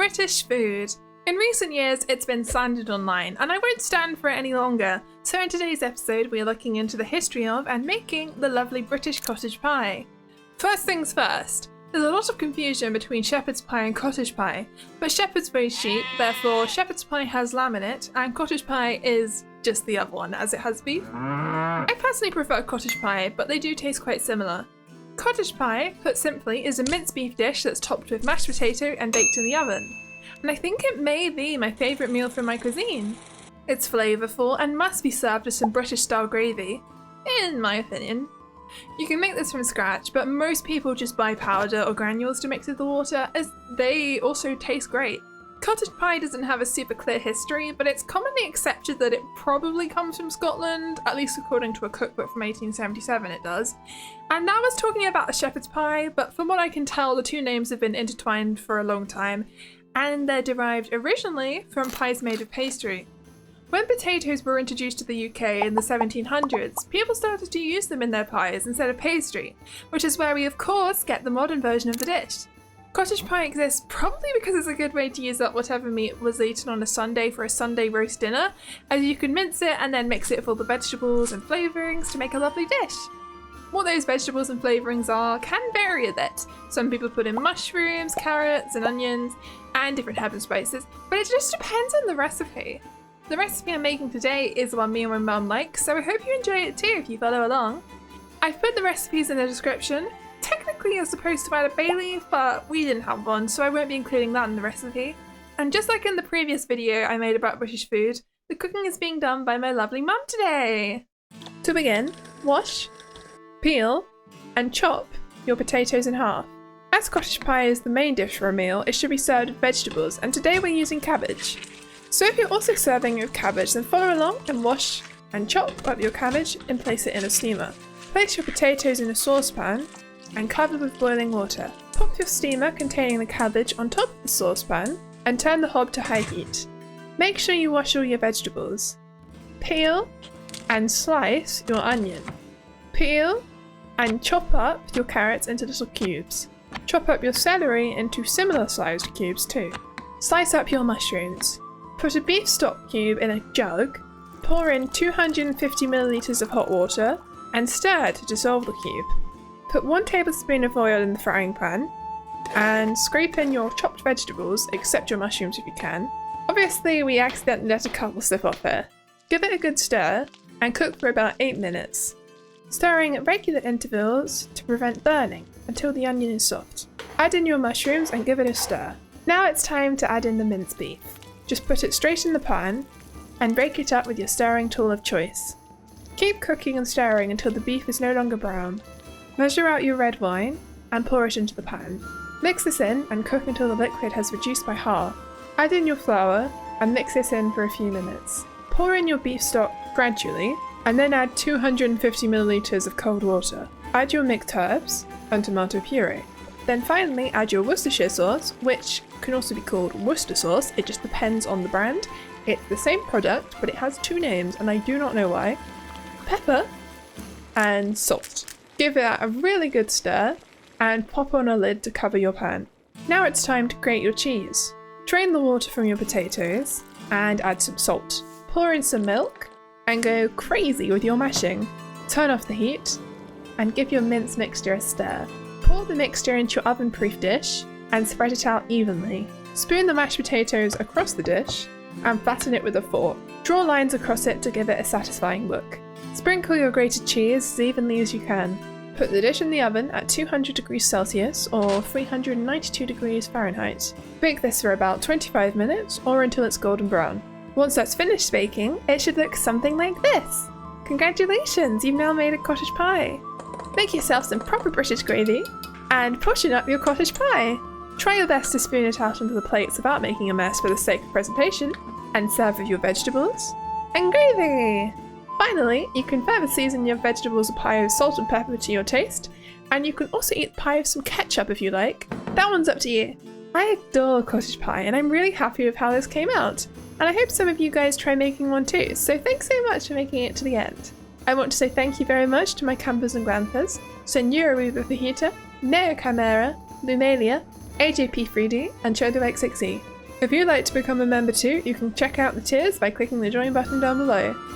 British food. In recent years, it's been slandered online, and I won't stand for it any longer. So in today's episode, we are looking into the history of and making the lovely British cottage pie. First things first, there's a lot of confusion between shepherd's pie and cottage pie, but shepherd's raised sheep, therefore shepherd's pie has lamb in it, and cottage pie is just the other one, as it has beef. I personally prefer cottage pie, but they do taste quite similar. Cottage pie, put simply, is a minced beef dish that's topped with mashed potato and baked in the oven. And I think it may be my favourite meal from my cuisine. It's flavourful and must be served with some British style gravy, in my opinion. You can make this from scratch, but most people just buy powder or granules to mix with the water, as they also taste great. Cottage pie doesn't have a super clear history, but it's commonly accepted that it probably comes from Scotland, at least according to a cookbook from 1877 it does. And that was talking about the shepherd's pie, but from what I can tell, the two names have been intertwined for a long time, and they're derived originally from pies made of pastry. When potatoes were introduced to the UK in the 1700s, people started to use them in their pies instead of pastry, which is where we of course get the modern version of the dish. Cottage pie exists probably because it's a good way to use up whatever meat was eaten on a Sunday for a Sunday roast dinner, as you can mince it and then mix it with all the vegetables and flavourings to make a lovely dish. What those vegetables and flavourings are can vary a bit. Some people put in mushrooms, carrots and onions and different herbs and spices, but it just depends on the recipe. The recipe I'm making today is the one me and my mum like, so I hope you enjoy it too if you follow along. I've put the recipes in the description. Technically you're supposed to add a bay leaf, but we didn't have one, so I won't be including that in the recipe. And just like in the previous video I made about British food, the cooking is being done by my lovely mum today. To begin, wash, peel, and chop your potatoes in half. As cottage pie is the main dish for a meal, it should be served with vegetables, and today we're using cabbage. So if you're also serving with cabbage, then follow along and wash and chop up your cabbage and place it in a steamer. Place your potatoes in a saucepan and cover with boiling water. Pop your steamer containing the cabbage on top of the saucepan and turn the hob to high heat. Make sure you wash all your vegetables. Peel and slice your onion. Peel and chop up your carrots into little cubes. Chop up your celery into similar sized cubes too. Slice up your mushrooms. Put a beef stock cube in a jug, pour in 250 milliliters of hot water, and stir to dissolve the cube. Put 1 tablespoon of oil in the frying pan, and scrape in your chopped vegetables, except your mushrooms if you can. Obviously, we accidentally let a couple slip off here. Give it a good stir, and cook for about 8 minutes, stirring at regular intervals to prevent burning until the onion is soft. Add in your mushrooms and give it a stir. Now it's time to add in the minced beef. Just put it straight in the pan and break it up with your stirring tool of choice. Keep cooking and stirring until the beef is no longer brown. Measure out your red wine and pour it into the pan. Mix this in and cook until the liquid has reduced by half. Add in your flour and mix this in for a few minutes. Pour in your beef stock gradually and then add 250 milliliters of cold water. Add your mixed herbs and tomato puree. Then finally add your Worcestershire sauce, which can also be called Worcester sauce, it just depends on the brand. It's the same product, but it has 2 names and I do not know why. Pepper and salt. Give it a really good stir and pop on a lid to cover your pan. Now it's time to grate your cheese. Drain the water from your potatoes and add some salt. Pour in some milk and go crazy with your mashing. Turn off the heat and give your minced mixture a stir. Pour the mixture into your oven-proof dish and spread it out evenly. Spoon the mashed potatoes across the dish and flatten it with a fork. Draw lines across it to give it a satisfying look. Sprinkle your grated cheese as evenly as you can. Put the dish in the oven at 200 degrees Celsius or 392 degrees Fahrenheit. Bake this for about 25 minutes or until it's golden brown. Once that's finished baking, it should look something like this. Congratulations, you've now made a cottage pie. Make yourself some proper British gravy and portion up your cottage pie. Try your best to spoon it out onto the plates without making a mess for the sake of presentation, and serve with your vegetables and gravy. Finally, you can further season your vegetables or pie with salt and pepper to your taste, and you can also eat the pie with some ketchup if you like. That one's up to you. I adore cottage pie and I'm really happy with how this came out, and I hope some of you guys try making one too, so thanks so much for making it to the end. I want to say thank you very much to my campers and grandpas, Senora Rubafahita, Neo Chimera, Lumelia, AJP3D, and ChoDoX6E. If you'd like to become a member too, you can check out the tiers by clicking the join button down below.